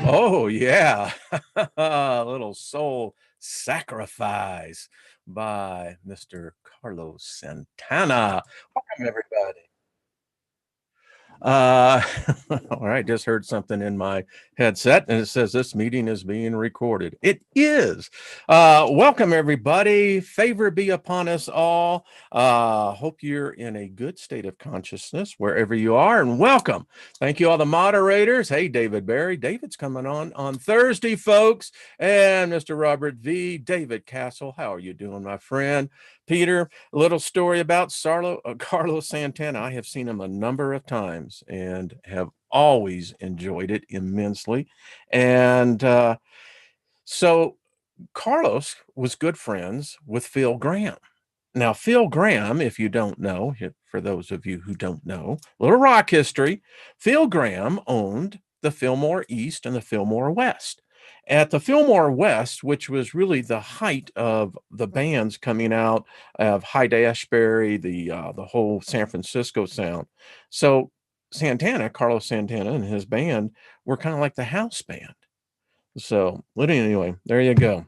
Oh, yeah. A little soul sacrifice by Mr. Carlos Santana. Welcome, everybody. Uh, all right, just heard something in my headset and it says this meeting is being recorded. It is. Welcome, everybody. Favor be upon us all. Hope you're in a good state of consciousness wherever you are, and welcome. Thank you, all the moderators. Hey, David Barry. David's coming on Thursday, folks. And Mr. Robert V. David Castle. How are you doing, my friend? Peter, a little story about Carlos Santana. I have seen him a number of times and have always enjoyed it immensely. And so Carlos was good friends with Phil Graham. Now, Phil Graham, if you don't know, for those of you who don't know, little rock history, Phil Graham owned the Fillmore East and the Fillmore West. At the Fillmore West, which was really the height of the bands coming out of Hyde Ashbury, the whole San Francisco sound. So Carlos Santana and his band were kind of like the house band. So, but anyway, there you go.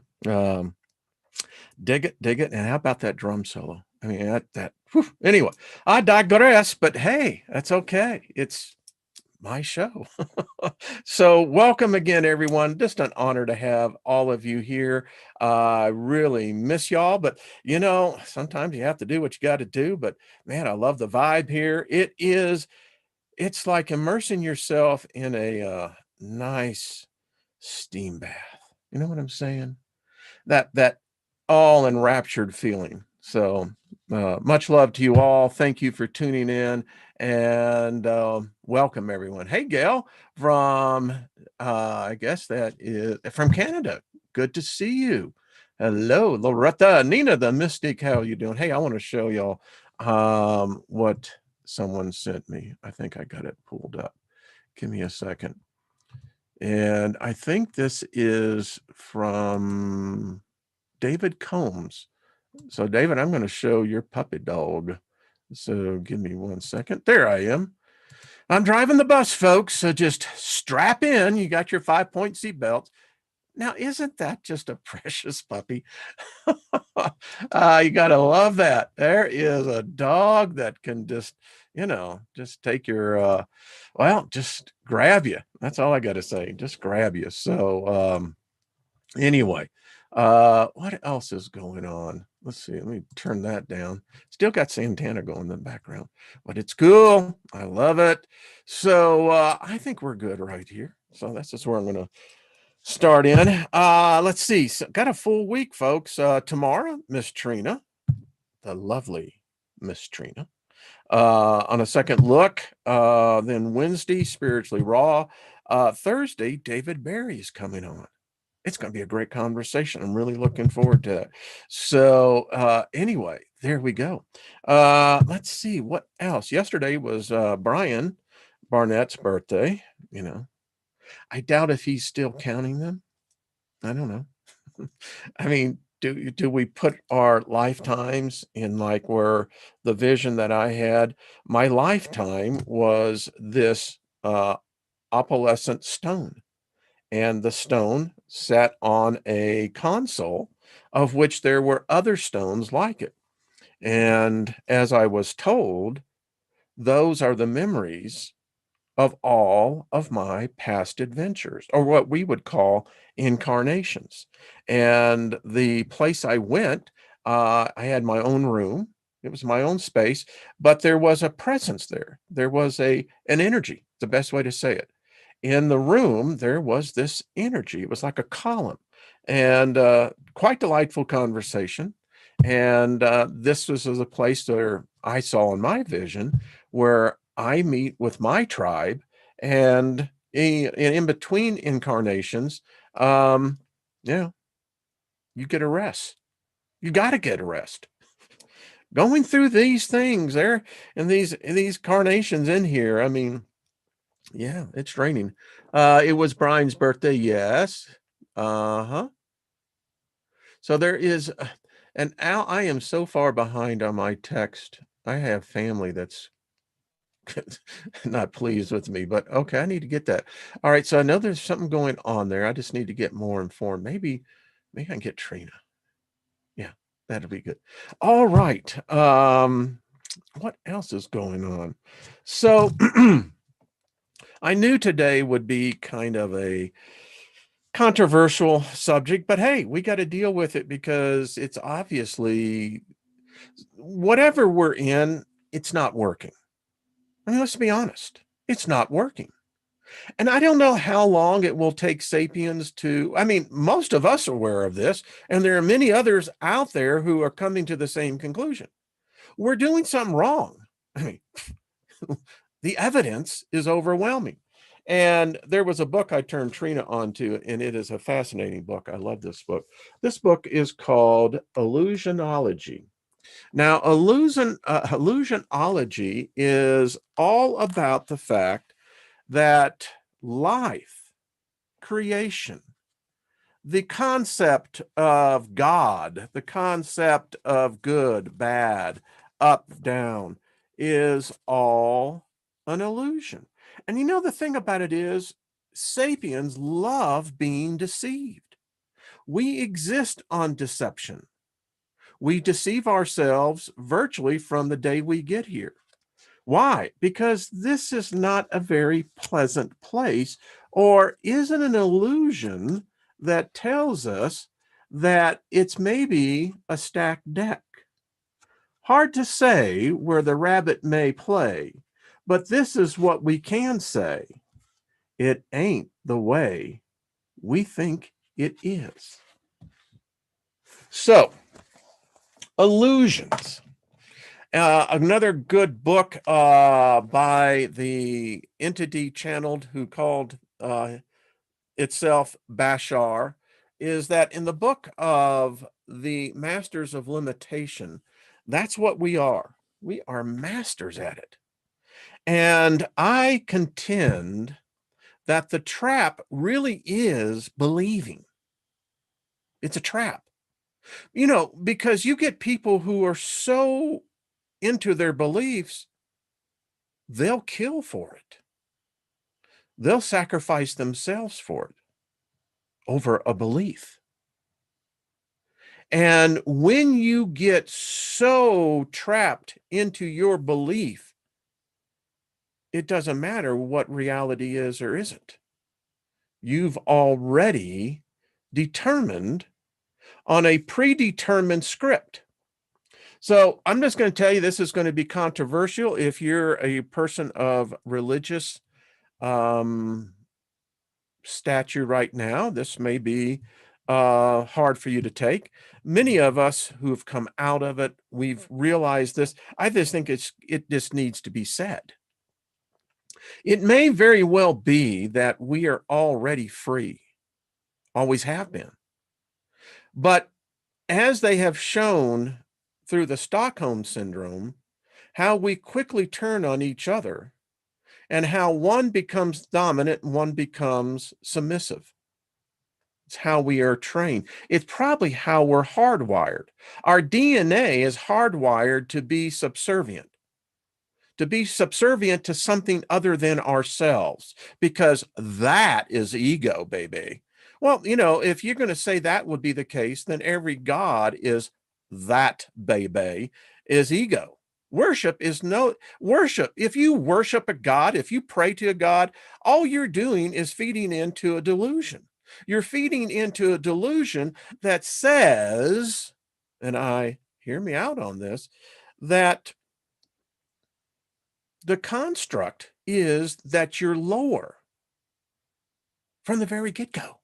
Dig it. And how about that drum solo? I mean, anyway, I digress, but hey, that's okay. It's my show. So welcome again, everyone. Just an honor to have all of you here. I really miss y'all, but sometimes you have to do what you got to do. But man, I love the vibe here. It's like immersing yourself in a nice steam bath. You know what I'm saying? That all enraptured feeling. So much love to you all. Thank you for tuning in, and welcome everyone. Hey, Gail from I guess that is from Canada. Good to see you. Hello, Loretta, Nina, the Mystic. How are you doing? Hey, I want to show y'all what someone sent me. I think I got it pulled up. Give me a second. And I think this is from David Combs. So, David, I'm going to show your puppy dog. So, give me 1 second. There I am. I'm driving the bus, folks. So, just strap in. You got your 5-point seatbelt. Now, isn't that just a precious puppy? You got to love that. There is a dog that can just take your, just grab you. That's all I got to say. Just grab you. So, anyway, what else is going on? Let's see. Let me turn that down. Still got Santana going in the background, but it's cool. I love it. So I think we're good right here. So that's just where I'm going to start in. Let's see. So got a full week, folks. Tomorrow, Miss Trina, the lovely Miss Trina. On a second look, then Wednesday, Spiritually Raw. Thursday, David Barry is coming on. It's going to be a great conversation. I'm really looking forward to it. So anyway, there we go. Let's see what else. Yesterday was Brian Barnett's birthday. I doubt if he's still counting them. I don't know. I mean, do we put our lifetimes in like where the vision that I had? My lifetime was this opalescent stone, and the stone sat on a console of which there were other stones like it. And as I was told, those are the memories of all of my past adventures, or what we would call incarnations. And the place I went, I had my own room. It was my own space, but there was a presence there. There was an energy, the best way to say it. In the room, there was this energy. It was like a column, and quite delightful conversation. And this was a place where I saw in my vision where I meet with my tribe, and in between incarnations, yeah, you get a rest. You got to get a rest. Going through these things there and these carnations in here. I mean, yeah, it's draining. It was Brian's birthday, yes. Uh-huh. So there is, I am so far behind on my text. I have family that's not pleased with me, but okay, I need to get that. All right, so I know there's something going on there. I just need to get more informed. Maybe I can get Trina. Yeah, that'll be good. All right. What else is going on? So I knew today would be kind of a controversial subject, but hey, we got to deal with it because it's obviously whatever we're in, it's not working. I mean, let's be honest, it's not working. And I don't know how long it will take sapiens to, I mean, most of us are aware of this, and there are many others out there who are coming to the same conclusion. We're doing something wrong. I mean, the evidence is overwhelming. And there was a book I turned Trina onto, and it is a fascinating book. I love this book. This book is called Illusionology. Now, illusionology is all about the fact that life, creation, the concept of God, the concept of good, bad, up, down, is all an illusion. And you know, the thing about it is, sapiens love being deceived. We exist on deception. We deceive ourselves virtually from the day we get here. Why? Because this is not a very pleasant place, or is it an illusion that tells us that it's maybe a stacked deck? Hard to say where the rabbit may play, but this is what we can say. It ain't the way we think it is. So, illusions. Another good book by the entity channeled who called itself Bashar is that in the book of the Masters of Limitation, that's what we are. We are masters at it. And I contend that the trap really is believing. It's a trap. You know, because you get people who are so into their beliefs, they'll kill for it. They'll sacrifice themselves for it over a belief. And when you get so trapped into your belief, it doesn't matter what reality is or isn't. You've already determined on a predetermined script. So I'm just going to tell you, this is going to be controversial. If you're a person of religious stature right now, this may be hard for you to take. Many of us who have come out of it, we've realized this. I just think it just needs to be said. It may very well be that we are already free, always have been. But as they have shown through the Stockholm Syndrome, how we quickly turn on each other and how one becomes dominant and one becomes submissive. It's how we are trained. It's probably how we're hardwired. Our DNA is hardwired to be subservient to something other than ourselves, because that is ego, baby. Well, you know, if you're going to say that would be the case, then every God is that baby, is ego. Worship is no worship. If you worship a God, if you pray to a God, all you're doing is feeding into a delusion. You're feeding into a delusion that says, and hear me out on this, that the construct is that you're lower from the very get-go.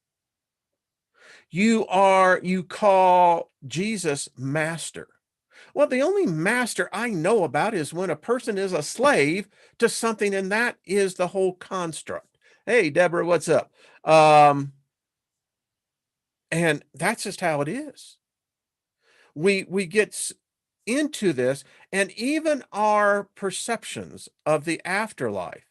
You call Jesus master. Well, the only master I know about is when a person is a slave to something, and that is the whole construct. Hey, Deborah, what's up? And that's just how it is. We get into this, and even our perceptions of the afterlife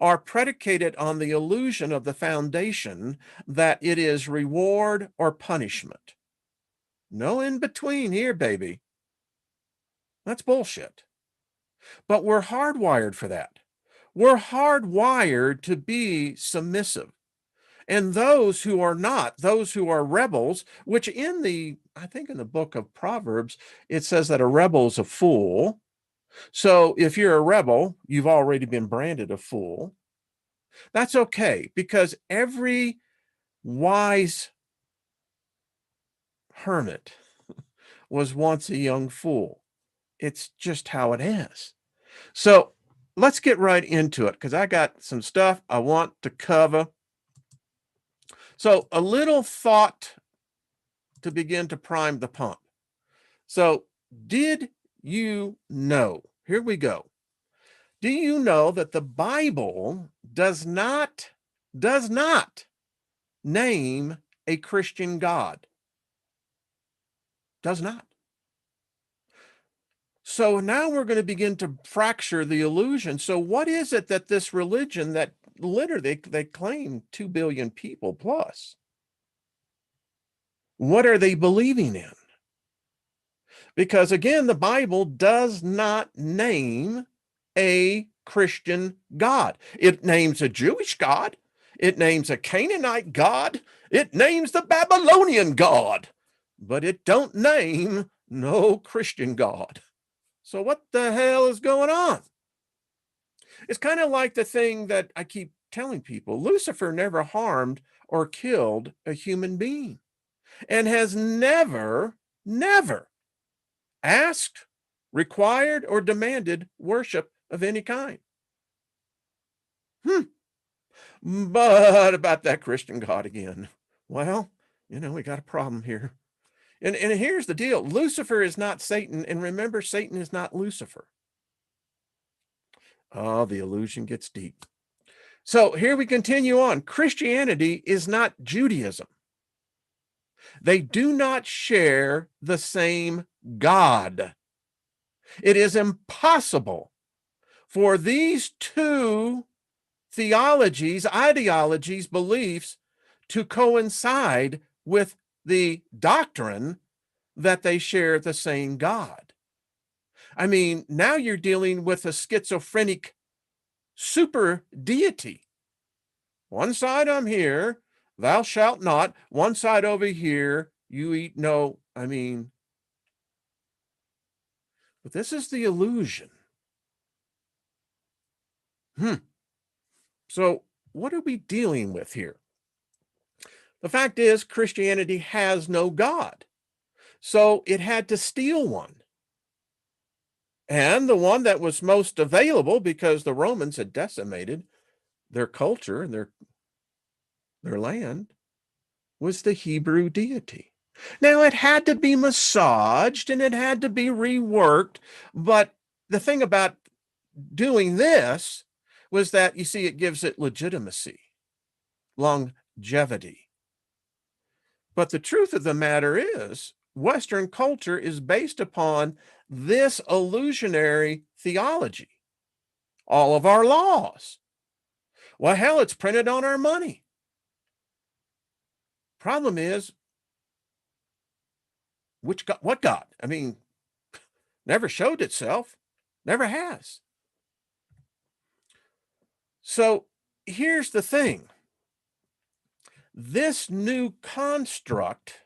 are predicated on the illusion of the foundation that it is reward or punishment. No in between here, baby. That's bullshit. But we're hardwired for that. We're hardwired to be submissive. And those who are not, those who are rebels, which I think in the book of Proverbs, it says that a rebel is a fool. So if you're a rebel, you've already been branded a fool. That's okay, because every wise hermit was once a young fool. It's just how it is. So let's get right into it, because I got some stuff I want to cover. So a little thought to begin to prime the pump. So did you know? Here we go. Do you know that the Bible does not name a Christian God? Does not. So now we're going to begin to fracture the illusion. So what is it that this religion that literally they claim 2 billion people plus, what are they believing in? Because again, the Bible does not name a Christian God. It names a Jewish God. It names a Canaanite God. It names the Babylonian God, but it don't name no Christian God. So what the hell is going on? It's kind of like the thing that I keep telling people. Lucifer never harmed or killed a human being and has never asked, required, or demanded worship of any kind. But about that Christian God again. Well, we got a problem here. And here's the deal. Lucifer is not Satan. And remember, Satan is not Lucifer. Oh, the illusion gets deep. So here we continue on. Christianity is not Judaism. They do not share the same God. It is impossible for these two theologies, ideologies, beliefs to coincide with the doctrine that they share the same God. I mean, now you're dealing with a schizophrenic super deity. One side, I'm here, thou shalt not. One side over here, you eat no. I mean, but this is the illusion. So what are we dealing with here? The fact is, Christianity has no God. So it had to steal one. And the one that was most available, because the Romans had decimated their culture and their land, was the Hebrew deity. Now, it had to be massaged and it had to be reworked. But the thing about doing this was that, you see, it gives it legitimacy, longevity. But the truth of the matter is, Western culture is based upon this illusionary theology. All of our laws. Well, hell, it's printed on our money. Problem is, which God, what God? I mean, never showed itself, never has. So here's the thing. This new construct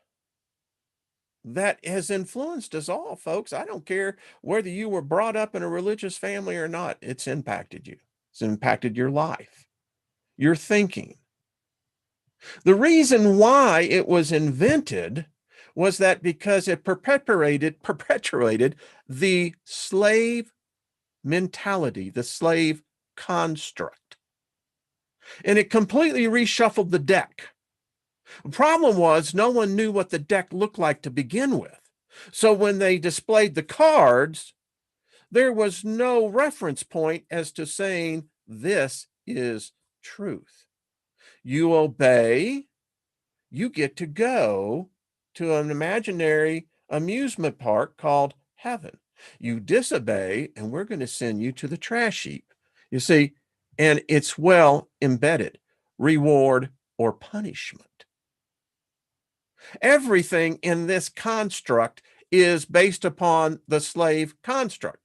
that has influenced us all, folks. I don't care whether you were brought up in a religious family or not. It's impacted you. It's impacted your life, your thinking. The reason why it was invented was that because it perpetuated the slave mentality, the slave construct. And it completely reshuffled the deck. The problem was no one knew what the deck looked like to begin with. So when they displayed the cards, there was no reference point as to saying this is truth. You obey, you get to go to an imaginary amusement park called heaven. You disobey, and we're going to send you to the trash heap. You see, and it's well embedded, reward or punishment. Everything in this construct is based upon the slave construct,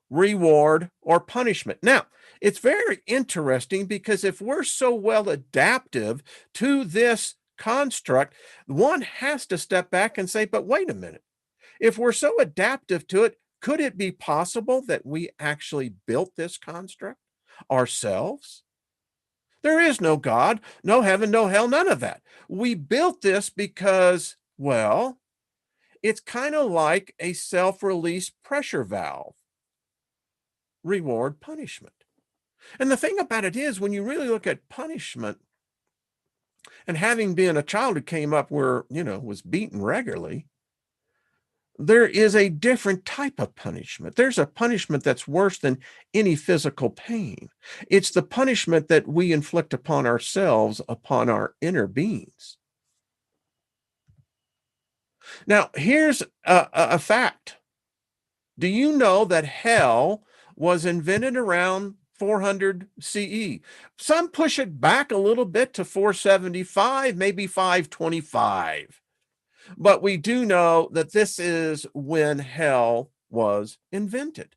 reward or punishment. Now, It's very interesting because if we're so well adaptive to this construct, one has to step back and say, but wait a minute. If we're so adaptive to it, could it be possible that we actually built this construct ourselves? There is no God, no heaven, no hell, none of that. We built this because, well, it's kind of like a self-release pressure valve, reward, punishment. And the thing about it is, when you really look at punishment, and having been a child who came up where, was beaten regularly, there is a different type of punishment. There's a punishment that's worse than any physical pain. It's the punishment that we inflict upon ourselves, upon our inner beings. Now, here's a fact. Do you know that hell was invented around 400 CE? Some push it back a little bit to 475, maybe 525. But we do know that this is when hell was invented.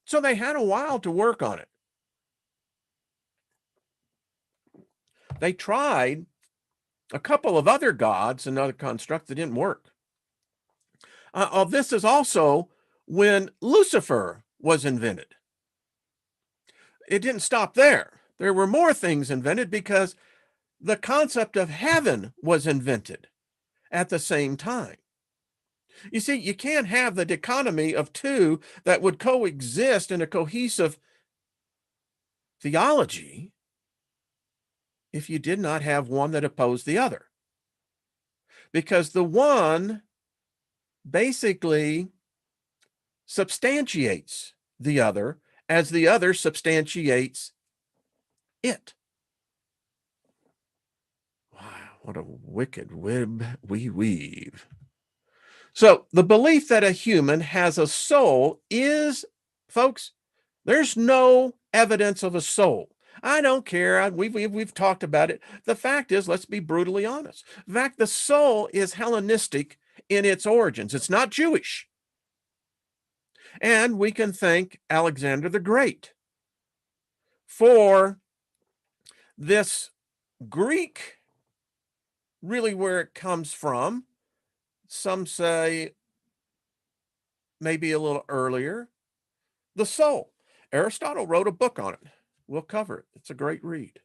So they had a while to work on it. They tried a couple of other gods and other constructs that didn't work. This is also when Lucifer was invented. It didn't stop there. There were more things invented because the concept of heaven was invented at the same time. You see, you can't have the dichotomy of two that would coexist in a cohesive theology if you did not have one that opposed the other. Because the one basically substantiates the other as the other substantiates it. Wow, what a wicked web we weave. So the belief that a human has a soul is, folks, there's no evidence of a soul. I don't care. We've talked about it. The fact is, let's be brutally honest. In fact, the soul is Hellenistic in its origins. It's not Jewish. And we can thank Alexander the Great for this Greek, really where it comes from. Some say maybe a little earlier. The soul. Aristotle wrote a book on it. We'll cover it. It's a great read.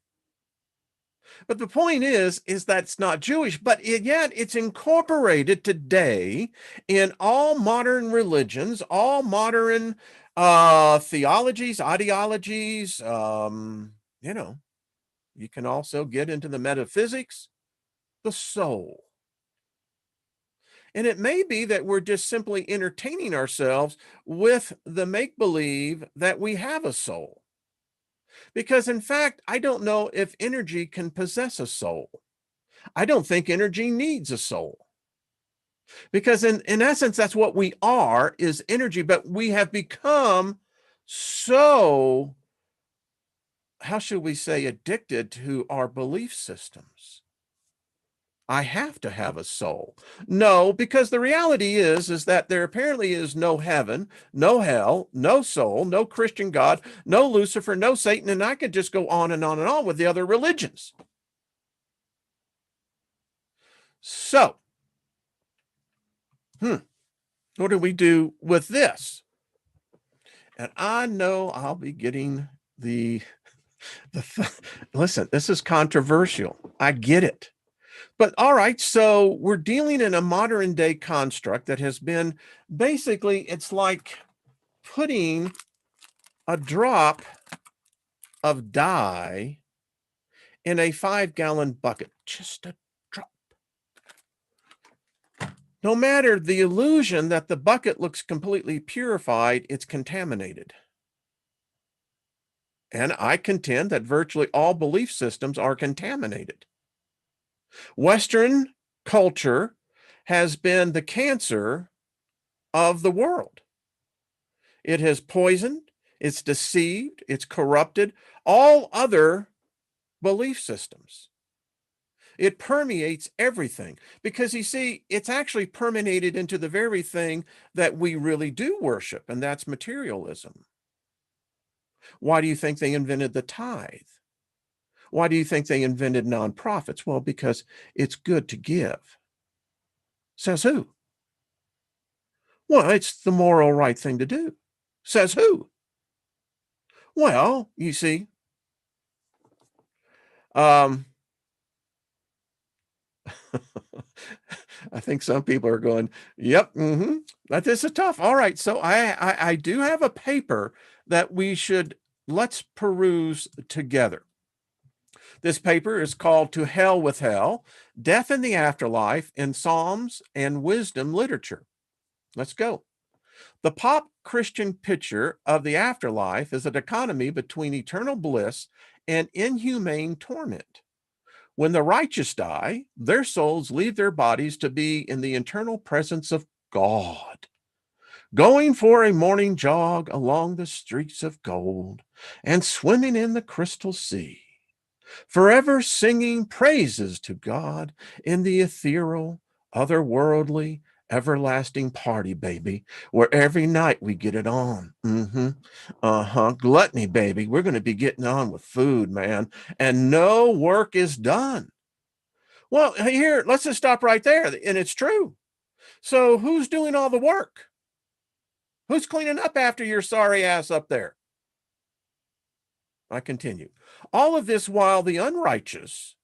But the point is that it's not Jewish, but yet it's incorporated today in all modern religions, all modern theologies, ideologies. You can also get into the metaphysics, the soul. And it may be that we're just simply entertaining ourselves with the make-believe that we have a soul. Because in fact, I don't know if energy can possess a soul. I don't think energy needs a soul. Because in essence, that's what we are, is energy, but we have become so, how should we say, addicted to our belief systems. I have to have a soul. No, because the reality is that there apparently is no heaven, no hell, no soul, no Christian God, no Lucifer, no Satan, and I could just go on and on and on with the other religions. So, what do we do with this? And I know I'll be getting listen, this is controversial. I get it. But all right, so we're dealing in a modern day construct that has been basically, it's like putting a drop of dye in a 5-gallon bucket, just a drop. No matter the illusion that the bucket looks completely purified, it's contaminated. And I contend that virtually all belief systems are contaminated. Western culture has been the cancer of the world. It has poisoned, it's deceived, it's corrupted all other belief systems. It permeates everything because, you see, it's actually permeated into the very thing that we really do worship, and that's materialism. Why do you think they invented the tithe? Why do you think they invented nonprofits? Well, because it's good to give. Says who? Well, it's the moral right thing to do. Says who? Well, you see, I think some people are going, yep, but this is tough. All right, so I do have a paper that let's peruse together. This paper is called To Hell with Hell, Death in the Afterlife in Psalms and Wisdom Literature. Let's go. The pop Christian picture of the afterlife is a dichotomy between eternal bliss and inhumane torment. When the righteous die, their souls leave their bodies to be in the eternal presence of God, going for a morning jog along the streets of gold and swimming in the crystal sea, forever singing praises to God in the ethereal, otherworldly, everlasting party, baby, where every night we get it on. Gluttony, baby. We're going to be getting on with food, man, and no work is done. Well, here, let's just stop right there. And it's true. So who's doing all the work? Who's cleaning up after your sorry ass up there? I continue. All of this while the unrighteous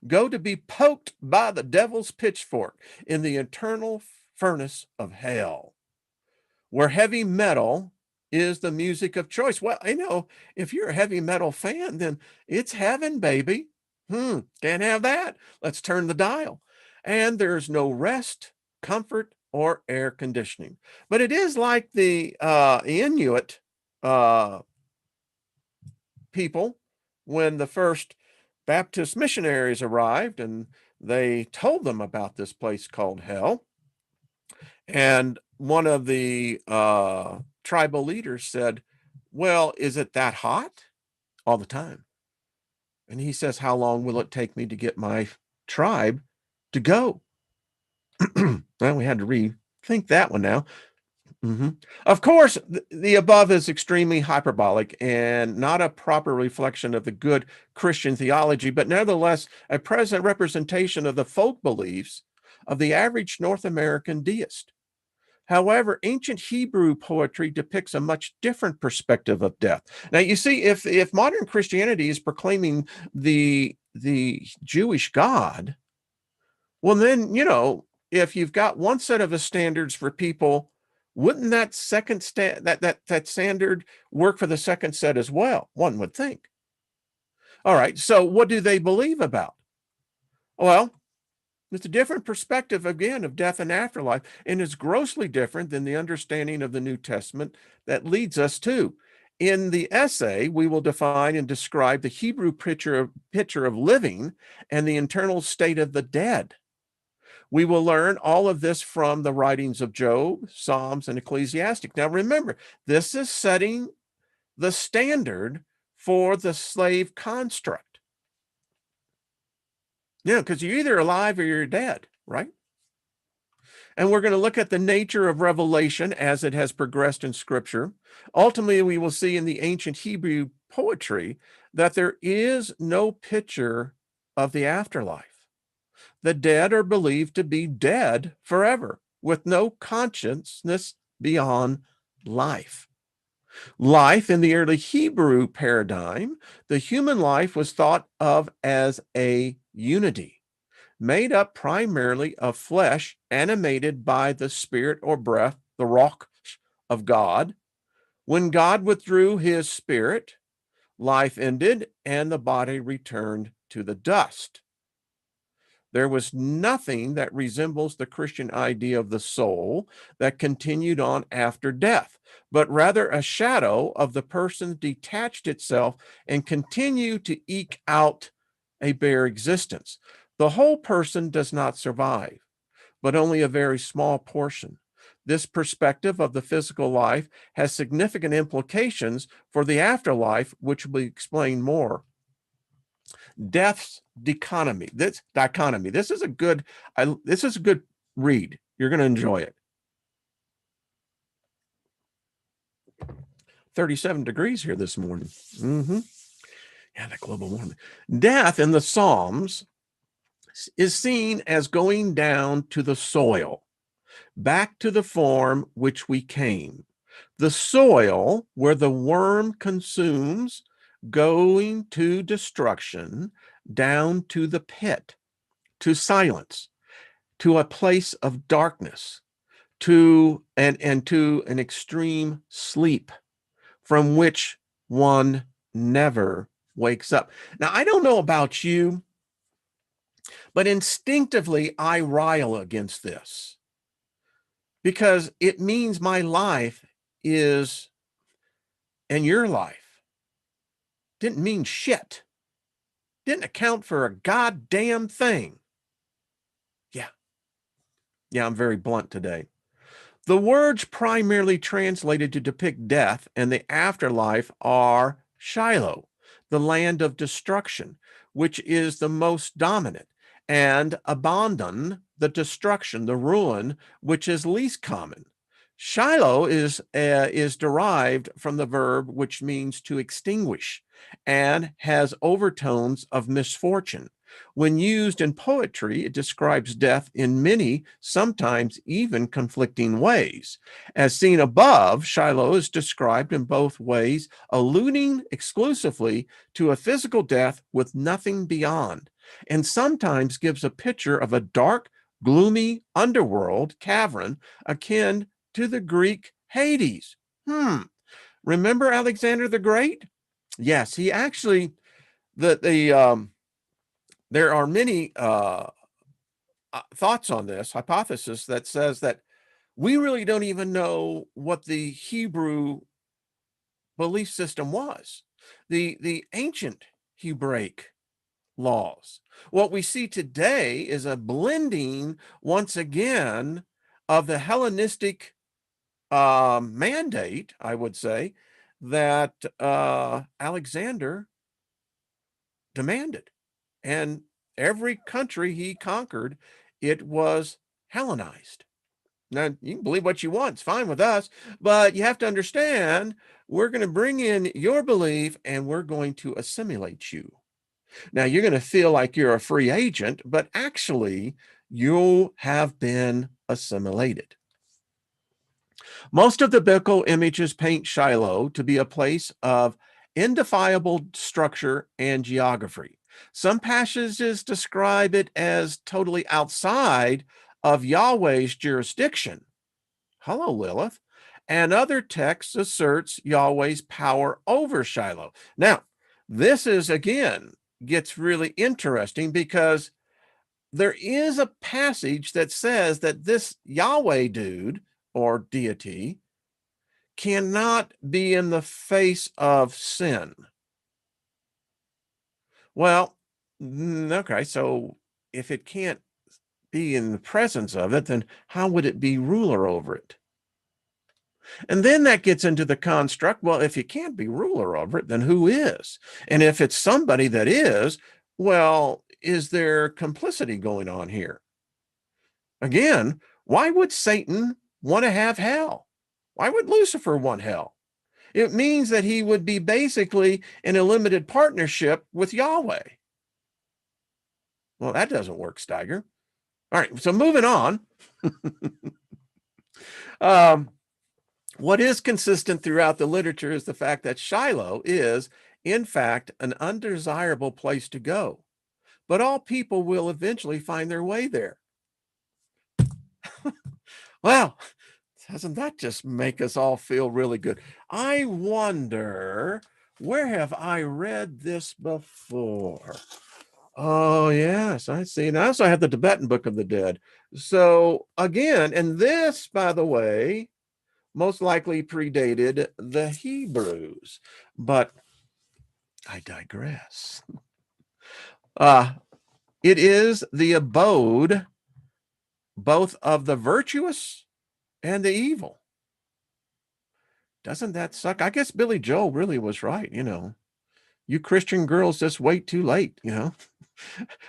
go to be poked by the devil's pitchfork in the eternal furnace of hell, where heavy metal is the music of choice. Well, if you're a heavy metal fan, then it's heaven, baby. Can't have that. Let's turn the dial. And there's no rest, comfort, or air conditioning. But it is like the Inuit people when the first Baptist missionaries arrived and they told them about this place called hell. And one of the tribal leaders said, well, is it that hot? All the time. And he says, how long will it take me to get my tribe to go? Well, we had to rethink that one now. Of course, the above is extremely hyperbolic and not a proper reflection of the good Christian theology, but nevertheless a present representation of the folk beliefs of the average North American deist. However, ancient Hebrew poetry depicts a much different perspective of death. Now, you see, if modern Christianity is proclaiming the Jewish God, well, then, if you've got one set of standards for people, wouldn't that that standard work for the second set as well? One would think. All right, so what do they believe about? Well, it's a different perspective, again, of death and afterlife, and is grossly different than the understanding of the New Testament that leads us to. In the essay, we will define and describe the Hebrew picture of living and the internal state of the dead. We will learn all of this from the writings of Job, Psalms, and Ecclesiastic. Now, remember, this is setting the standard for the slave construct. Because you're either alive or you're dead, right? And we're going to look at the nature of revelation as it has progressed in Scripture. Ultimately, we will see in the ancient Hebrew poetry that there is no picture of the afterlife. The dead are believed to be dead forever, with no consciousness beyond life. Life in the early Hebrew paradigm, the human life was thought of as a unity, made up primarily of flesh animated by the spirit or breath, the ruach of God. When God withdrew his spirit, life ended and the body returned to the dust. There was nothing that resembles the Christian idea of the soul that continued on after death, but rather a shadow of the person detached itself and continued to eke out a bare existence. The whole person does not survive, but only a very small portion. This perspective of the physical life has significant implications for the afterlife, which will be explained more. Death's dichotomy. This is a good read. You're going to enjoy it. 37 degrees here this morning. Yeah, that global warming. Death in the Psalms is seen as going down to the soil, back to the form which we came. The soil where the worm consumes, going to destruction, down to the pit, to silence, to a place of darkness, to to an extreme sleep from which one never wakes up. Now, I don't know about you, but instinctively I rile against this because it means my life is, and your life didn't mean shit, didn't account for a goddamn thing. Yeah, I'm very blunt today. The words primarily translated to depict death and the afterlife are Shiloh, the land of destruction, which is the most dominant, and abandon, the destruction, the ruin, which is least common. Shiloh is derived from the verb which means to extinguish and has overtones of misfortune. When used in poetry, it describes death in many, sometimes even conflicting ways. As seen above, Shiloh is described in both ways, alluding exclusively to a physical death with nothing beyond, and sometimes gives a picture of a dark, gloomy underworld cavern akin to the Greek Hades. Remember Alexander the Great? Yes, he actually, there are many thoughts on this hypothesis that says that we really don't even know what the Hebrew belief system was, the ancient Hebraic laws. What we see today is a blending once again of the Hellenistic mandate, I would say, that Alexander demanded. And every country he conquered, it was Hellenized. Now, you can believe what you want. It's fine with us. But you have to understand, we're going to bring in your belief and we're going to assimilate you. Now, you're going to feel like you're a free agent, but actually, you have been assimilated. Most of the biblical images paint Shiloh to be a place of indefiable structure and geography. Some passages describe it as totally outside of Yahweh's jurisdiction. Hello, Lilith. And other texts asserts Yahweh's power over Shiloh. Now, this is, again, gets really interesting because there is a passage that says that this Yahweh dude or deity cannot be in the face of sin. Well, okay, so if it can't be in the presence of it, then how would it be ruler over it? And then that gets into the construct, well, if you can't be ruler over it, then who is? And if it's somebody that is, well, is there complicity going on here? Again, why would Satan want to have hell? Why would Lucifer want hell? It means that he would be basically in a limited partnership with Yahweh. Well, that doesn't work, Steiger. All right, so moving on. What is consistent throughout the literature is the fact that Shiloh is, in fact, an undesirable place to go. But all people will eventually find their way there. Well, doesn't that just make us all feel really good? I wonder, where have I read this before? Oh, yes, I see. And I also have the Tibetan Book of the Dead. So again, and this, by the way, most likely predated the Hebrews, but I digress. It is the abode both of the virtuous and the evil. Doesn't that suck? I guess Billy Joel really was right. You Christian girls just wait too late.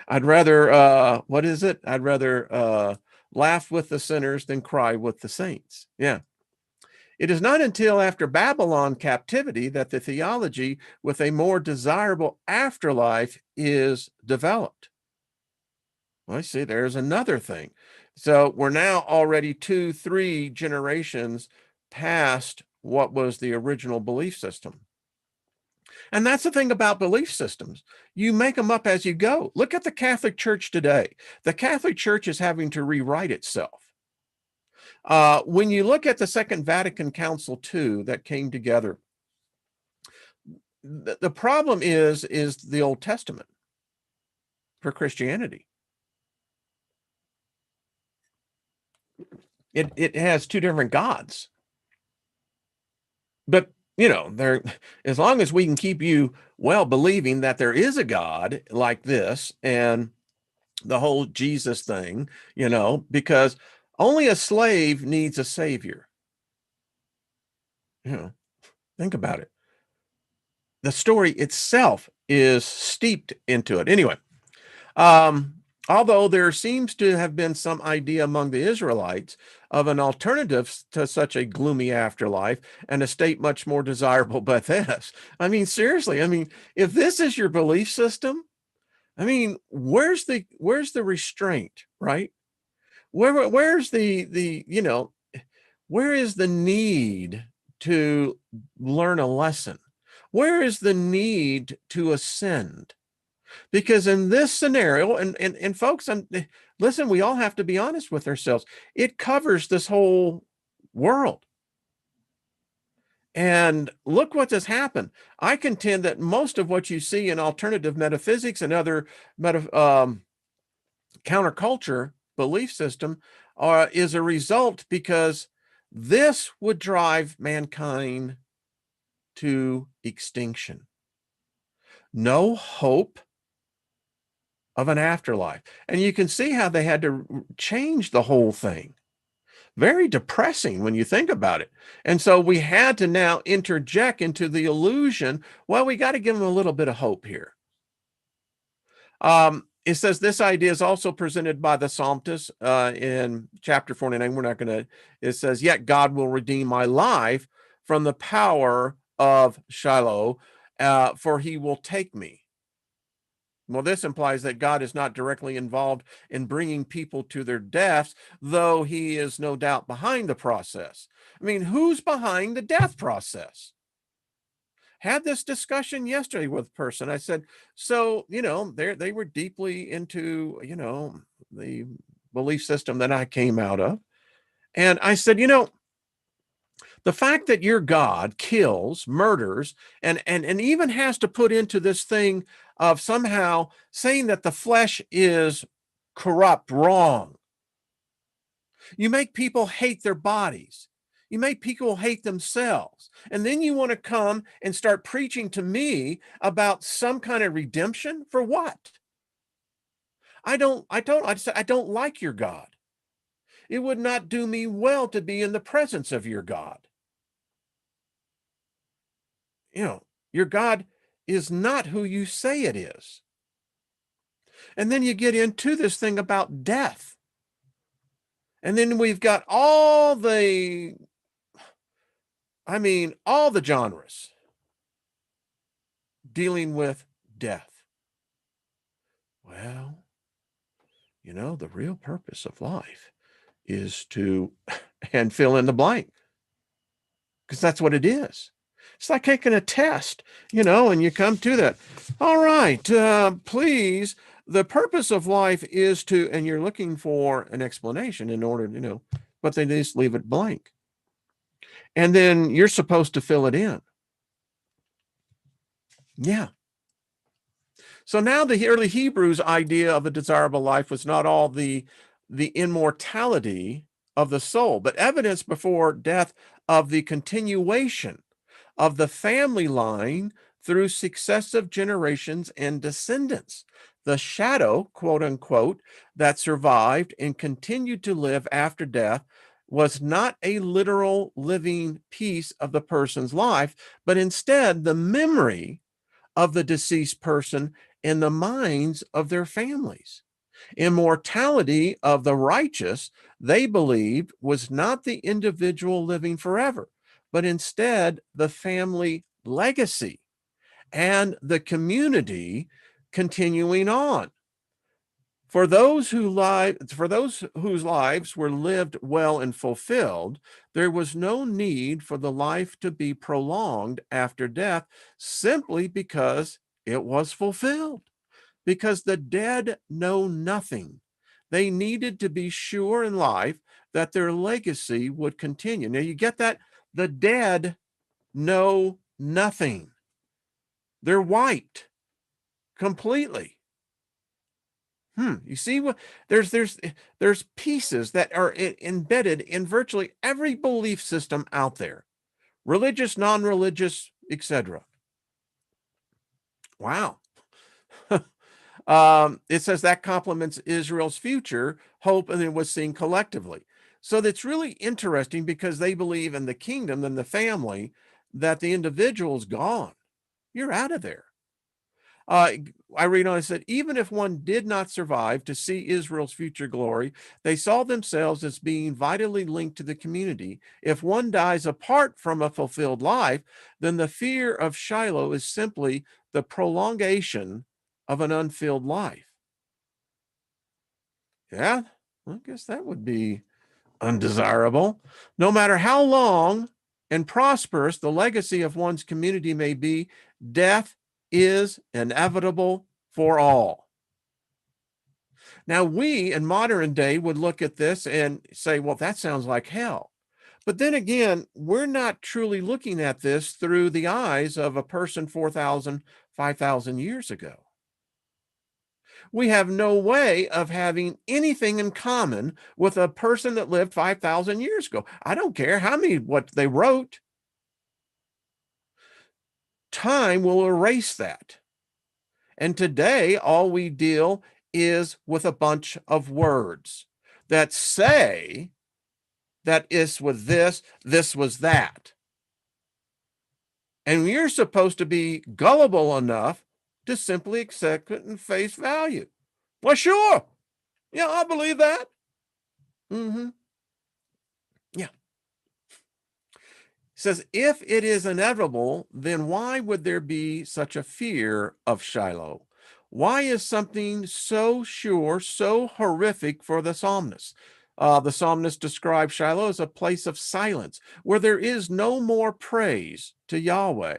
I'd rather, what is it? I'd rather laugh with the sinners than cry with the saints. Yeah. It is not until after Babylon captivity that the theology with a more desirable afterlife is developed. Well, I see, there's another thing. So we're now already 2-3 generations past what was the original belief system. And that's the thing about belief systems. You make them up as you go. Look at the Catholic Church today. The Catholic Church is having to rewrite itself. When you look at the Second Vatican Council II that came together, the problem is the Old Testament for Christianity. It has two different gods. But there, as long as we can keep you believing that there is a God like this and the whole Jesus thing, because only a slave needs a savior. Think about it. The story itself is steeped into it. Anyway, although there seems to have been some idea among the Israelites of an alternative to such a gloomy afterlife and a state much more desirable but this. I mean, seriously, if this is your belief system, where's the restraint, right? Where's where is the need to learn a lesson? Where is the need to ascend? Because in this scenario, and folks, listen, we all have to be honest with ourselves. It covers this whole world. And look what has happened. I contend that most of what you see in alternative metaphysics and other counterculture belief system is a result because this would drive mankind to extinction. No hope of an afterlife. And you can see how they had to change the whole thing. Very depressing when you think about it. And so we had to now interject into the illusion, well, we got to give them a little bit of hope here. It says this idea is also presented by the psalmist in chapter 49. We're not going to, it says, yet God will redeem my life from the power of Shiloh, for he will take me. Well, this implies that God is not directly involved in bringing people to their deaths, though he is no doubt behind the process. Who's behind the death process? Had this discussion yesterday with a person. I said, so, they were deeply into, the belief system that I came out of. And I said, the fact that your God kills, murders, and even has to put into this thing of somehow saying that the flesh is corrupt, wrong. You make people hate their bodies. You make people hate themselves. And then you want to come and start preaching to me about some kind of redemption for what? I don't like your God. It would not do me well to be in the presence of your God. Your God is not who you say it is. And then you get into this thing about death. And then we've got all the genres dealing with death. Well, the real purpose of life is to, and fill in the blank, because that's what it is. It's like taking a test, and you come to that. All right, please, the purpose of life is to, and you're looking for an explanation in order, but they just leave it blank. And then you're supposed to fill it in. Yeah. So now the early Hebrews' idea of a desirable life was not all the immortality of the soul, but evidence before death of the continuation of the family line through successive generations and descendants. The shadow, quote unquote, that survived and continued to live after death was not a literal living piece of the person's life, but instead the memory of the deceased person in the minds of their families. Immortality of the righteous, they believed, was not the individual living forever, but instead the family legacy and the community continuing on. For those whose lives were lived well and fulfilled, there was no need for the life to be prolonged after death, simply because it was fulfilled. Because the dead know nothing. They needed to be sure in life that their legacy would continue. Now, you get that? The dead know nothing. They're wiped completely. You see what there's pieces that are embedded in virtually every belief system out there, religious, non-religious, etc. Wow. It says that complements Israel's future hope, and it was seen collectively. So that's really interesting because they believe in the kingdom and the family, that the individual's gone. You're out of there. I read on, I said, even if one did not survive to see Israel's future glory, they saw themselves as being vitally linked to the community. If one dies apart from a fulfilled life, then the fear of Shiloh is simply the prolongation of an unfilled life. Yeah, I guess that would be undesirable. No matter how long and prosperous the legacy of one's community may be, death is inevitable for all. Now, we in modern day would look at this and say, well, that sounds like hell. But then again, we're not truly looking at this through the eyes of a person 4,000, 5,000 years ago. We have no way of having anything in common with a person that lived 5,000 years ago. I don't care what they wrote. Time will erase that. And today, all we deal is with a bunch of words that say that this was this was that. And you're supposed to be gullible enough to simply accept it in face value. Well, sure. Yeah, I believe that. Yeah. Says, if it is inevitable, then why would there be such a fear of Shiloh? Why is something so sure, so horrific for the psalmist? The psalmist describes Shiloh as a place of silence where there is no more praise to Yahweh.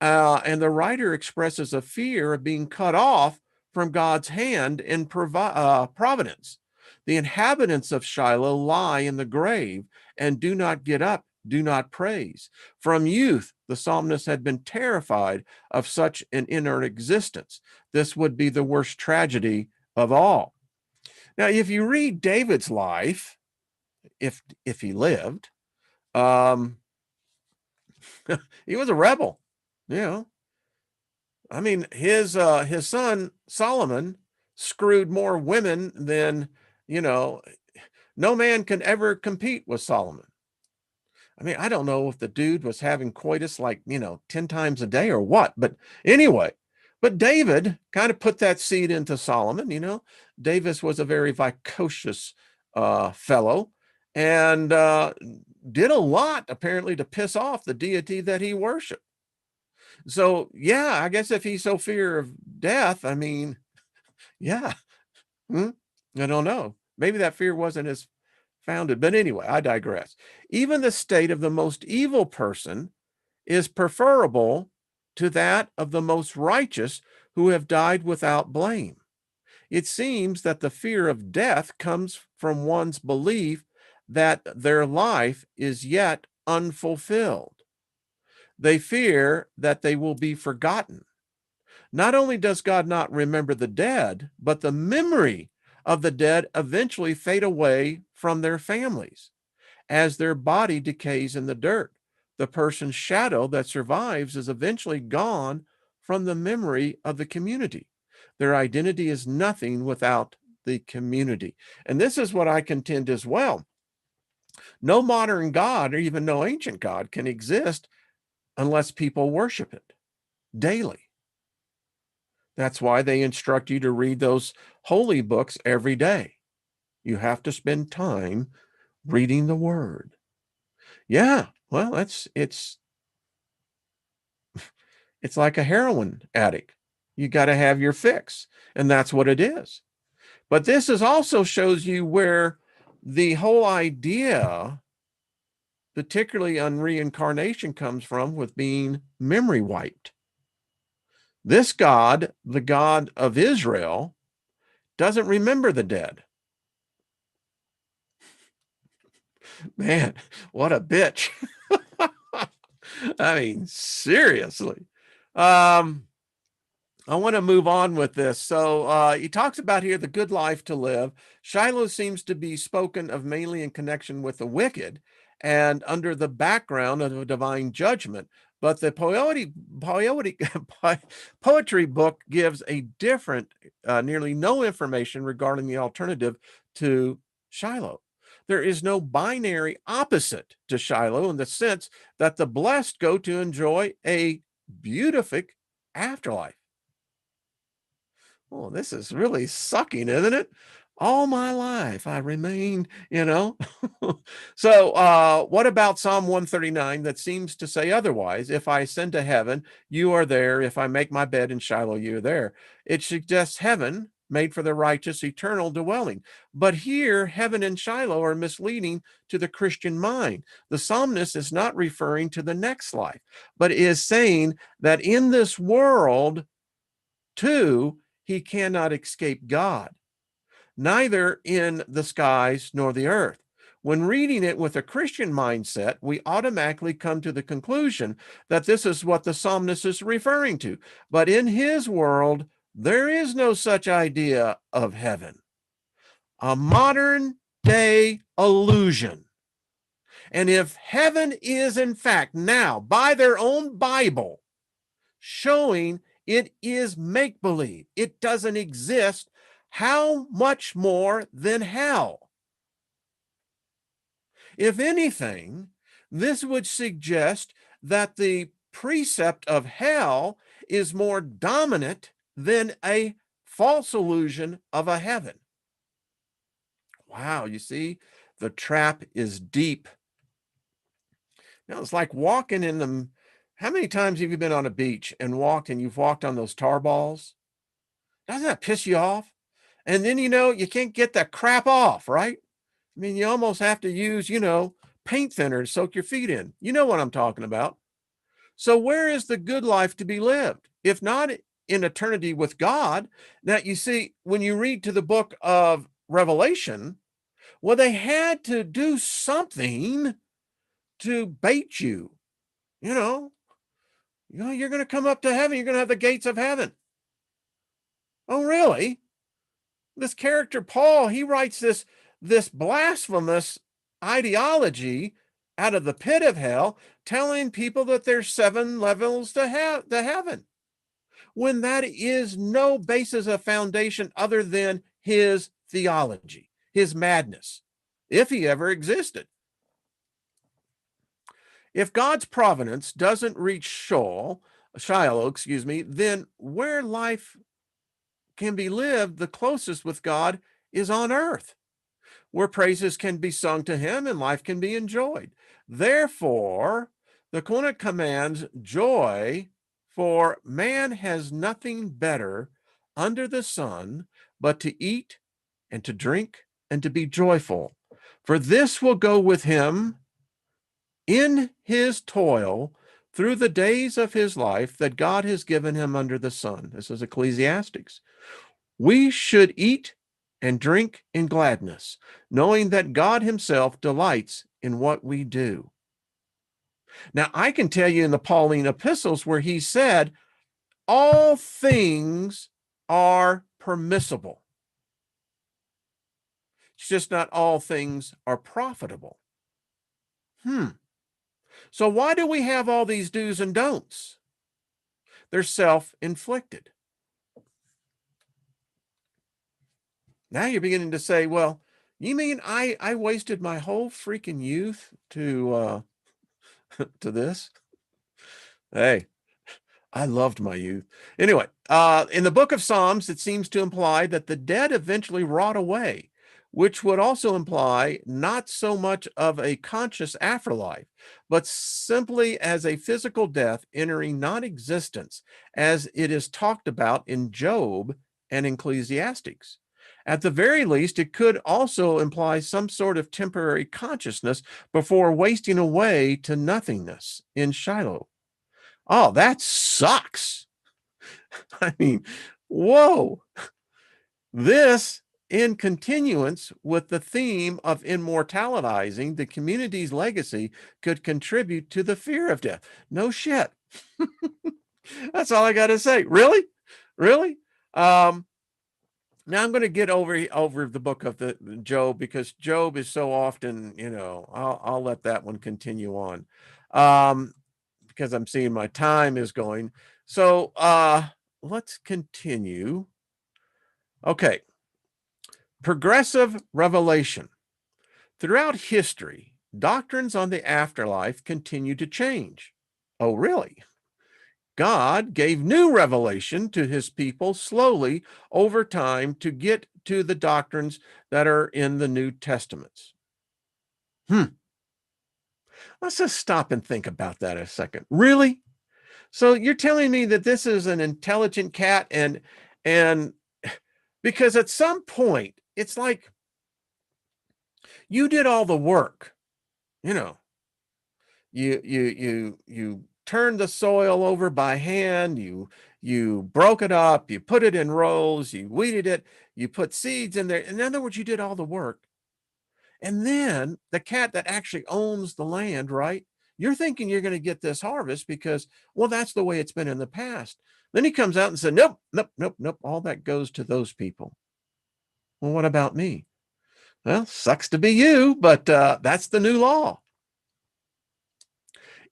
And the writer expresses a fear of being cut off from God's hand in providence. The inhabitants of Shiloh lie in the grave and do not get up, do not praise. From youth, the psalmist had been terrified of such an inert existence. This would be the worst tragedy of all. Now, if you read David's life, if he lived, he was a rebel, you know. I mean, his son Solomon screwed more women than, no man can ever compete with Solomon. I mean, I don't know if the dude was having coitus 10 times a day or what, but anyway, but David kind of put that seed into Solomon. Davis was a very vicocious fellow, and did a lot apparently to piss off the deity that he worshiped. So, yeah, I guess if he's so fear of death, I mean, yeah, I don't know. Maybe that fear wasn't as founded, but anyway, I digress. Even the state of the most evil person is preferable to that of the most righteous who have died without blame. It seems that the fear of death comes from one's belief that their life is yet unfulfilled. They fear that they will be forgotten. Not only does God not remember the dead, but the memory of the dead eventually fade away from their families as their body decays in the dirt. The person's shadow that survives is eventually gone from the memory of the community. Their identity is nothing without the community. And this is what I contend as well. No modern God, or even no ancient God, can exist unless people worship it daily. That's why they instruct you to read those holy books every day. You have to spend time reading the word. Yeah, Well, it's like a heroin addict. You got to have your fix, and that's what it is. But this is also shows you where the whole idea, particularly on reincarnation, comes from, with being memory wiped. This God, the God of Israel, doesn't remember the dead. Man, what a bitch. I mean, seriously. Um, I want to move on with this. So he talks about here the good life to live. Shiloh seems to be spoken of mainly in connection with the wicked and under the background of a divine judgment. But the poetry book gives a different, nearly no information regarding the alternative to Shiloh. There is no binary opposite to Shiloh in the sense that the blessed go to enjoy a beatific afterlife. Oh, this is really sucking, isn't it? All my life I remained, So what about Psalm 139 that seems to say otherwise? If I ascend to heaven, you are there. If I make my bed in Shiloh, you are there. It suggests heaven made for the righteous, eternal dwelling. But here, heaven and Shiloh are misleading to the Christian mind. The psalmist is not referring to the next life, but is saying that in this world, too, he cannot escape God, neither in the skies nor the earth. When reading it with a Christian mindset, we automatically come to the conclusion that this is what the psalmist is referring to. But in his world, there is no such idea of heaven. A modern day illusion. And if heaven is, in fact, now, by their own Bible, showing it is make believe, it doesn't exist, how much more than hell? If anything, this would suggest that the precept of hell is more dominant than a false illusion of a heaven. Wow, you see, the trap is deep. Now, it's like walking in them. How many times have you been on a beach and you've walked on those tar balls? Doesn't that piss you off? And then, you can't get that crap off, right? I mean, you almost have to use, paint thinner to soak your feet in. You know what I'm talking about. So where is the good life to be lived? If not in eternity with God? Now, you see, when you read to the book of Revelation, well, they had to do something to bait you. You know, you're going to come up to heaven. You're going to have the gates of heaven. Oh, really? This character Paul, he writes this blasphemous ideology out of the pit of hell, telling people that there's 7 levels to heaven, when that is no basis of foundation other than his theology, his madness, if he ever existed. If God's providence doesn't reach Shiloh, then where life can be lived the closest with God is on earth, where praises can be sung to him and life can be enjoyed. Therefore, the Kohelet commands joy, for man has nothing better under the sun but to eat and to drink and to be joyful. For this will go with him in his toil through the days of his life that God has given him under the sun. This is Ecclesiastes. We should eat and drink in gladness, knowing that God himself delights in what we do. Now, I can tell you in the Pauline epistles where he said, all things are permissible. It's just not all things are profitable. So why do we have all these do's and don'ts? They're self-inflicted. Now you're beginning to say, well, you mean I wasted my whole freaking youth to to this? Hey, I loved my youth. Anyway, in the book of Psalms, it seems to imply that the dead eventually rot away, which would also imply not so much of a conscious afterlife, but simply as a physical death entering non-existence, as it is talked about in Job and Ecclesiastes. At the very least, it could also imply some sort of temporary consciousness before wasting away to nothingness in Shiloh. Oh, that sucks. I mean, whoa. This, in continuance with the theme of immortalizing the community's legacy, could contribute to the fear of death. No shit. That's all I got to say. Really? Really? Now I'm going to get over the book of the Job, because Job is so often, I'll let that one continue on, because I'm seeing my time is going. So let's continue. Okay. Progressive revelation. Throughout history, doctrines on the afterlife continue to change. Oh, really? God gave new revelation to his people slowly over time to get to the doctrines that are in the New Testaments. Let's just stop and think about that a second. Really? So you're telling me that this is an intelligent cat, and because at some point it's like you did all the work, you turned the soil over by hand, you broke it up, you put it in rows, you weeded it, you put seeds in there. In other words, you did all the work. And then the cat that actually owns the land, right? You're thinking you're going to get this harvest because, well, that's the way it's been in the past. Then he comes out and said, nope, nope, nope, nope. All that goes to those people. Well, what about me? Well, sucks to be you, but that's the new law.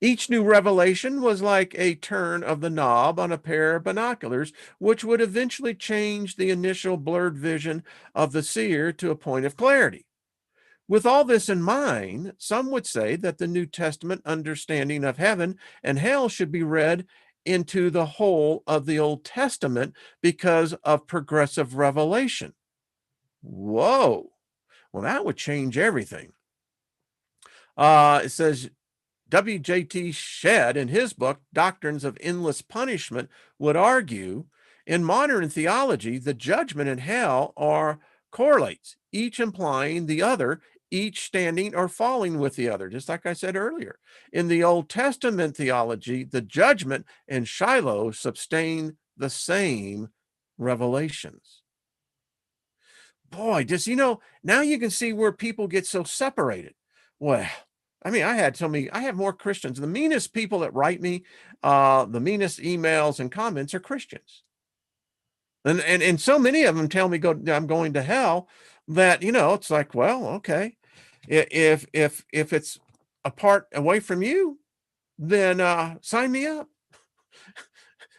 Each new revelation was like a turn of the knob on a pair of binoculars, which would eventually change the initial blurred vision of the seer to a point of clarity. With all this in mind, some would say that the New Testament understanding of heaven and hell should be read into the whole of the Old Testament because of progressive revelation. Whoa. Well, that would change everything. It says W.J.T. Shedd, in his book, Doctrines of Endless Punishment, would argue in modern theology, the judgment and hell are correlates, each implying the other, each standing or falling with the other, just like I said earlier. In the Old Testament theology, the judgment and Shiloh sustain the same revelations. Boy, just, now you can see where people get so separated. Well, I mean, I have more Christians. The meanest people that write me, the meanest emails and comments are Christians. And so many of them tell me I'm going to hell, that, it's like, well, okay. If it's apart away from you, then sign me up.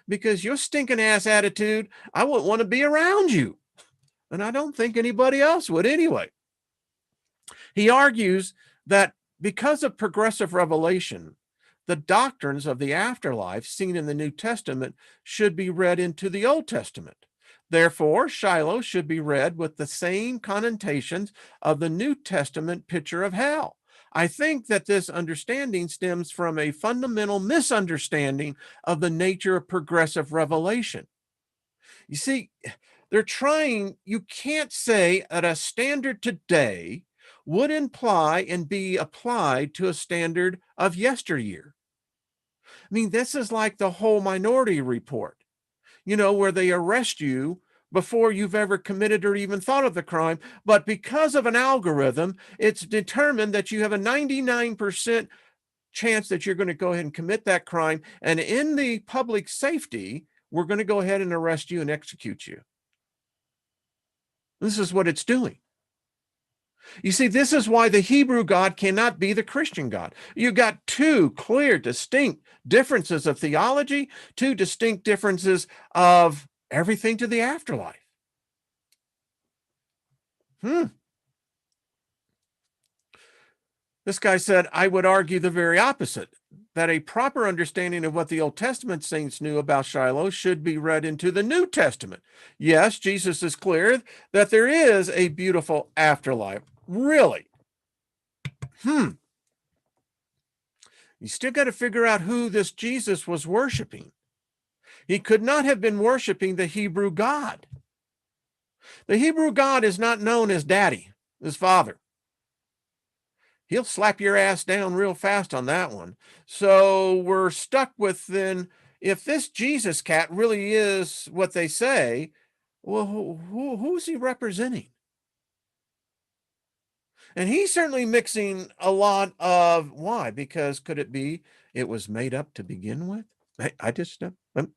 Because your stinking ass attitude, I wouldn't want to be around you. And I don't think anybody else would anyway. He argues that because of progressive revelation, the doctrines of the afterlife seen in the New Testament should be read into the Old Testament. Therefore, Shiloh should be read with the same connotations of the New Testament picture of hell. I think that this understanding stems from a fundamental misunderstanding of the nature of progressive revelation. You see, you can't say that a standard today would imply and be applied to a standard of yesteryear. I mean, this is like the whole Minority Report, where they arrest you before you've ever committed or even thought of the crime. But because of an algorithm, it's determined that you have a 99% chance that you're going to go ahead and commit that crime. And in the public safety, we're going to go ahead and arrest you and execute you. This is what it's doing. You see, this is why the Hebrew God cannot be the Christian God. You've got two clear, distinct differences of theology, two distinct differences of everything to the afterlife. This guy said, I would argue the very opposite. that a proper understanding of what the Old Testament saints knew about Shiloh should be read into the New Testament. Yes, Jesus is clear that there is a beautiful afterlife. Really? You still got to figure out who this Jesus was worshiping. He could not have been worshiping the Hebrew God. The Hebrew God is not known as daddy, as father. He'll slap your ass down real fast on that one. So we're stuck with, then, if this Jesus cat really is what they say, well, who's he representing? And he's certainly mixing a lot of, why? Because could it be it was made up to begin with? I just, But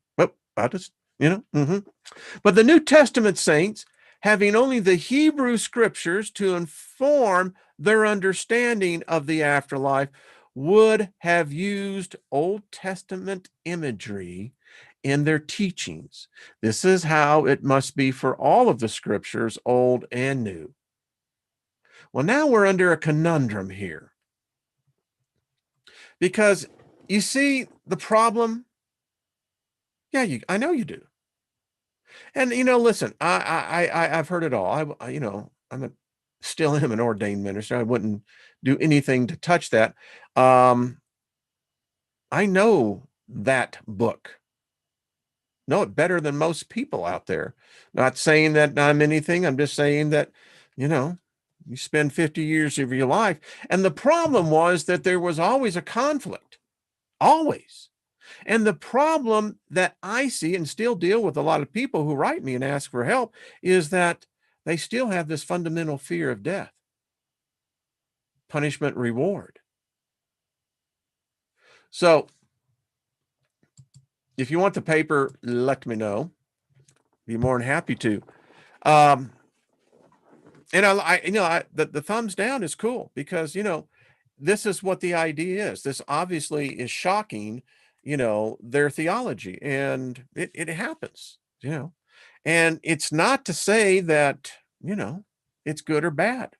the New Testament saints, having only the Hebrew scriptures to inform their understanding of the afterlife, would have used Old Testament imagery in their teachings. This is how it must be for all of the scriptures, Old and New. Well, now we're under a conundrum here. Because you see the problem? Yeah, I know you do. And, listen, I've heard it all. Still am an ordained minister. I wouldn't do anything to touch that. I know that book. Know it better than most people out there. Not saying that I'm anything. I'm just saying that, you spend 50 years of your life. And the problem was that there was always a conflict. Always. And the problem that I see and still deal with a lot of people who write me and ask for help is that they still have this fundamental fear of death, punishment, reward. So if you want the paper, let me know. Be more than happy to. And the thumbs down is cool because, this is what the idea is. This obviously is shocking, their theology, and it happens, and it's not to say that, it's good or bad.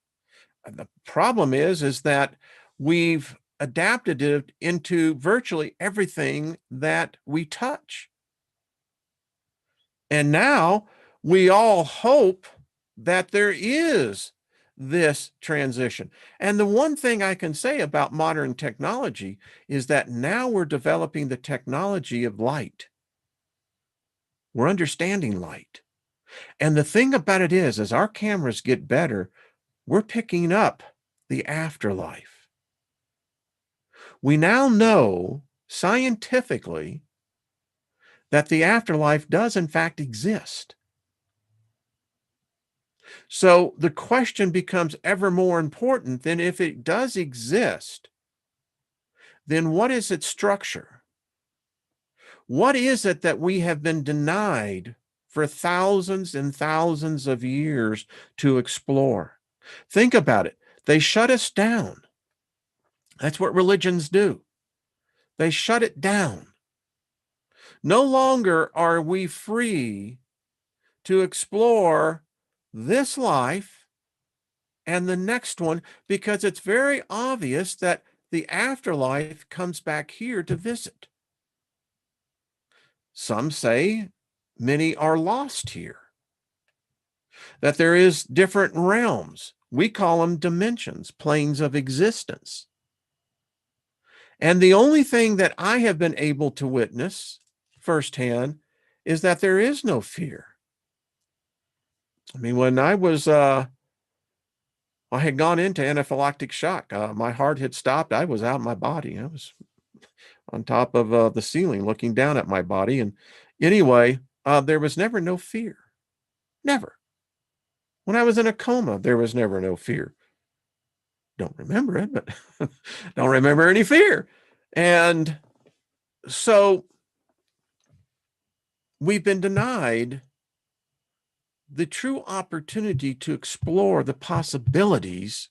The problem is that we've adapted it into virtually everything that we touch. And now we all hope that there is this transition. And the one thing I can say about modern technology is that now we're developing the technology of light. We're understanding light. And the thing about it is, as our cameras get better, we're picking up the afterlife. We now know scientifically that the afterlife does in fact exist. So the question becomes ever more important. Than if it does exist, then what is its structure? What is it that we have been denied for thousands and thousands of years to explore? Think about it. They shut us down. That's what religions do. They shut it down. No longer are we free to explore this life and the next one, because it's very obvious that the afterlife comes back here to visit. Some say many are lost here, that there is different realms. We call them dimensions, planes of existence. And the only thing that I have been able to witness firsthand is that there is no fear. I mean, when I had gone into anaphylactic shock. My heart had stopped. I was out of my body. I was on top of the ceiling looking down at my body. And anyway, there was never no fear. Never. When I was in a coma, there was never no fear. Don't remember it, but don't remember any fear. And so we've been denied the true opportunity to explore the possibilities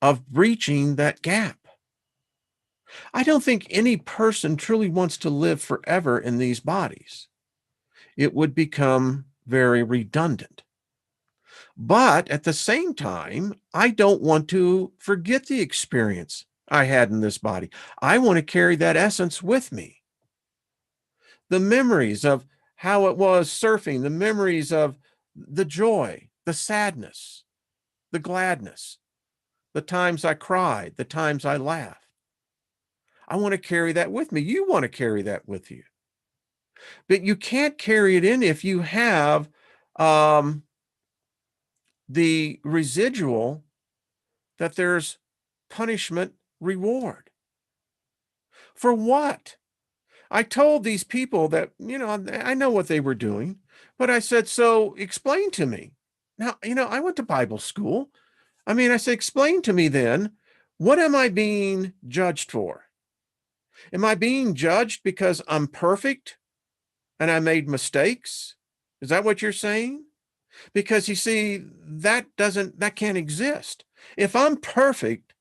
of breaching that gap. I don't think any person truly wants to live forever in these bodies. It would become very redundant. But at the same time, I don't want to forget the experience I had in this body. I want to carry that essence with me. The memories of how it was surfing, the memories of the joy, the sadness, the gladness, the times I cried, the times I laughed. I want to carry that with me. You want to carry that with you. But you can't carry it in if you have the residual that there's punishment, reward. For what? I told these people that, I know what they were doing, but I said, so explain to me. Now, I went to Bible school. I said, explain to me then, what am I being judged for? Am I being judged because I'm perfect and I made mistakes? Is that what you're saying? Because you see, that can't exist. If I'm perfect,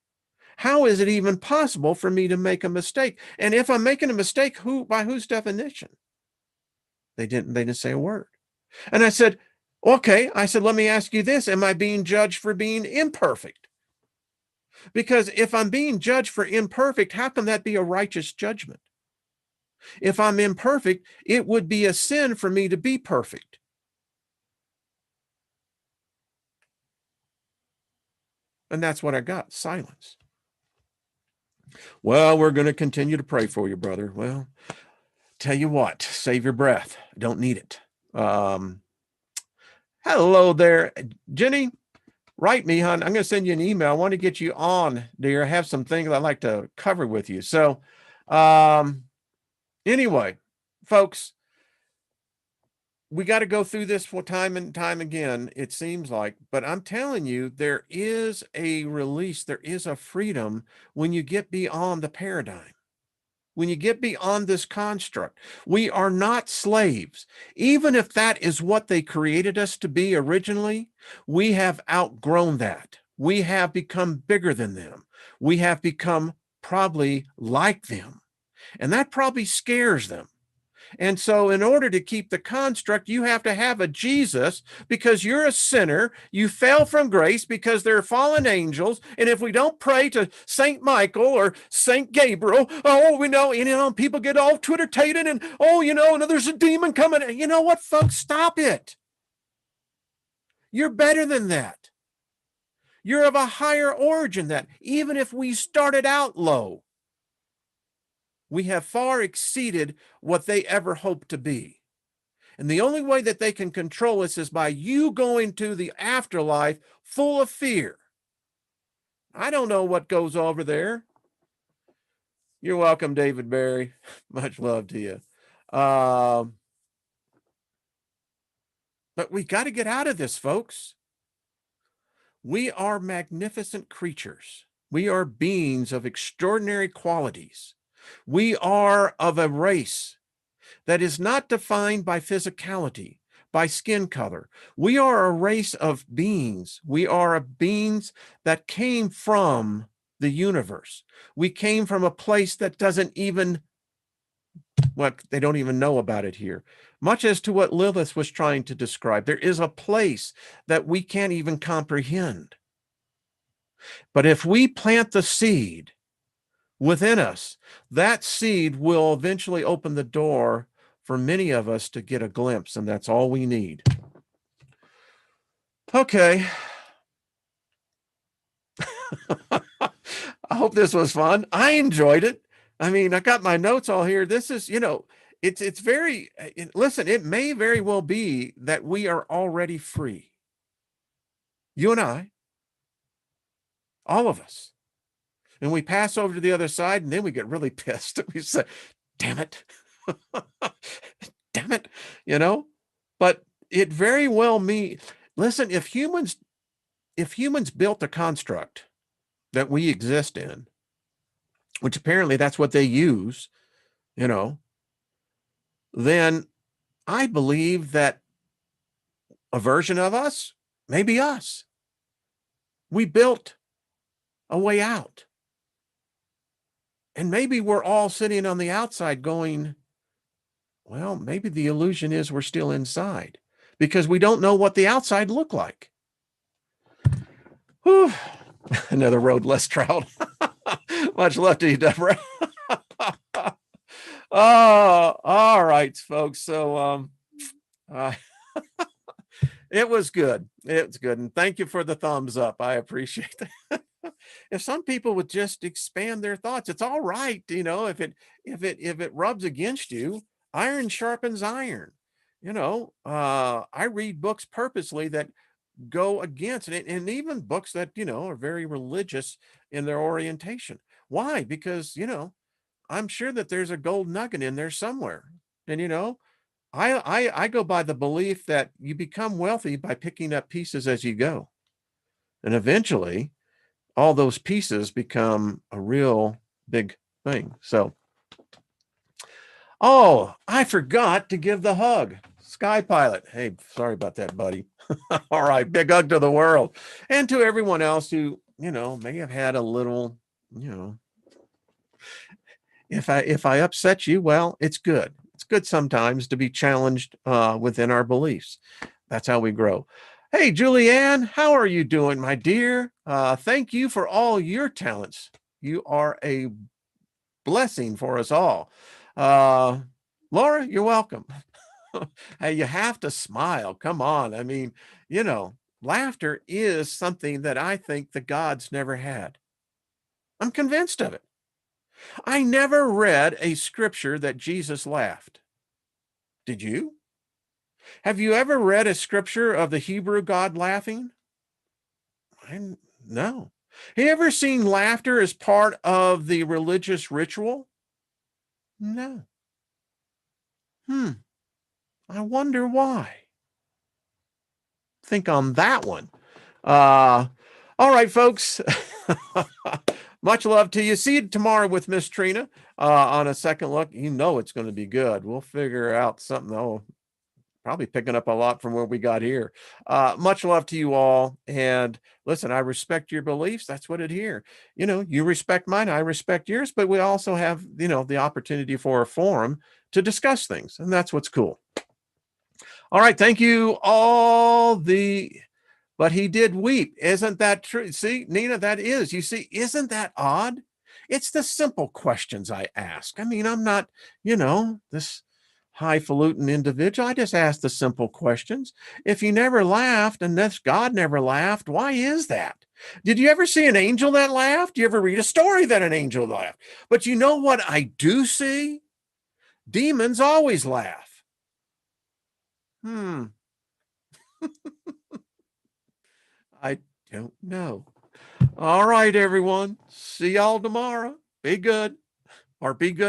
how is it even possible for me to make a mistake? And if I'm making a mistake, by whose definition? They didn't say a word. And I said, okay, let me ask you this. Am I being judged for being imperfect? Because if I'm being judged for imperfect, how can that be a righteous judgment? If I'm imperfect, it would be a sin for me to be perfect. And that's what I got, silence. Well, we're going to continue to pray for you, brother. Well, tell you what, save your breath. Don't need it. Hello there, Jenny. Write me, hon. I'm going to send you an email. I want to get you on, dear. I have some things I'd like to cover with you. So, anyway, folks, we got to go through this for time and time again, it seems like, but I'm telling you, there is a release, there is a freedom when you get beyond the paradigm. When you get beyond this construct, we are not slaves. Even if that is what they created us to be originally, we have outgrown that. We have become bigger than them. We have become probably like them. And that probably scares them. And so in order to keep the construct, you have to have a Jesus because you're a sinner. You fell from grace because they're fallen angels. And if we don't pray to Saint Michael or Saint Gabriel, we know, people get all Twitter-tated and, there's a demon coming. You know what, folks? Stop it. You're better than that. You're of a higher origin than that. Even if we started out low, we have far exceeded what they ever hoped to be. And the only way that they can control us is by you going to the afterlife full of fear. I don't know what goes over there. You're welcome, David Barry. Much love to you. But we got to get out of this, folks. We are magnificent creatures. We are beings of extraordinary qualities. We are of a race that is not defined by physicality, by skin color. We are a race of beings. We are beings that came from the universe. We came from a place that they don't even know about it here. Much as to what Lilith was trying to describe, there is a place that we can't even comprehend. But if we plant the seed within us, that seed will eventually open the door for many of us to get a glimpse, and that's all we need. Okay. I hope this was fun. I enjoyed it. I got my notes all here. This is, it's very, listen, it may very well be that we are already free. You and I, all of us. And we pass over to the other side, and then we get really pissed. We say, damn it. Damn it. But it very well listen, if humans built a construct that we exist in, which apparently that's what they use, then I believe that a version of us may be us. We built a way out. And maybe we're all sitting on the outside going, well, maybe the illusion is we're still inside because we don't know what the outside looked like. Whew. Another road less traveled. Much love to you, Deborah. Oh, all right, folks. So uh, it was good. It's good. And thank you for the thumbs up. I appreciate that. If some people would just expand their thoughts, it's all right. If it rubs against you, iron sharpens iron. I read books purposely that go against it, and even books that, are very religious in their orientation. Why? Because, I'm sure that there's a gold nugget in there somewhere. And, I go by the belief that you become wealthy by picking up pieces as you go. And eventually all those pieces become a real big thing. So, oh, I forgot to give the hug. Sky Pilot. Hey, sorry about that, buddy. All right, big hug to the world. And to everyone else who, may have had a little, if I upset you, well, it's good. It's good sometimes to be challenged within our beliefs. That's how we grow. Hey, Julianne, how are you doing, my dear? Thank you for all your talents. You are a blessing for us all. Laura, you're welcome. Hey, you have to smile. Come on. I mean, laughter is something that I think the gods never had. I'm convinced of it. I never read a scripture that Jesus laughed. Did you? Have you ever read a scripture of the Hebrew God laughing? No. Have you ever seen laughter as part of the religious ritual? No. I wonder why. Think on that one. All right, folks. Much love to you. See you tomorrow with Miss Trina on a second look. It's going to be good. We'll figure out something. Oh, probably picking up a lot from where we got here. Much love to you all. And listen, I respect your beliefs. That's what it here. You respect mine. I respect yours. But we also have, the opportunity for a forum to discuss things. And that's what's cool. All right. Thank you all. But he did weep. Isn't that true? See, Nina, you see, isn't that odd? It's the simple questions I ask. I mean, I'm not, this highfalutin individual. I just ask the simple questions. If he never laughed and this God never laughed, why is that? Did you ever see an angel that laughed? Do you ever read a story that an angel laughed? But you know what I do see? Demons always laugh. I don't know. All right, everyone. See y'all tomorrow. Be good or be good.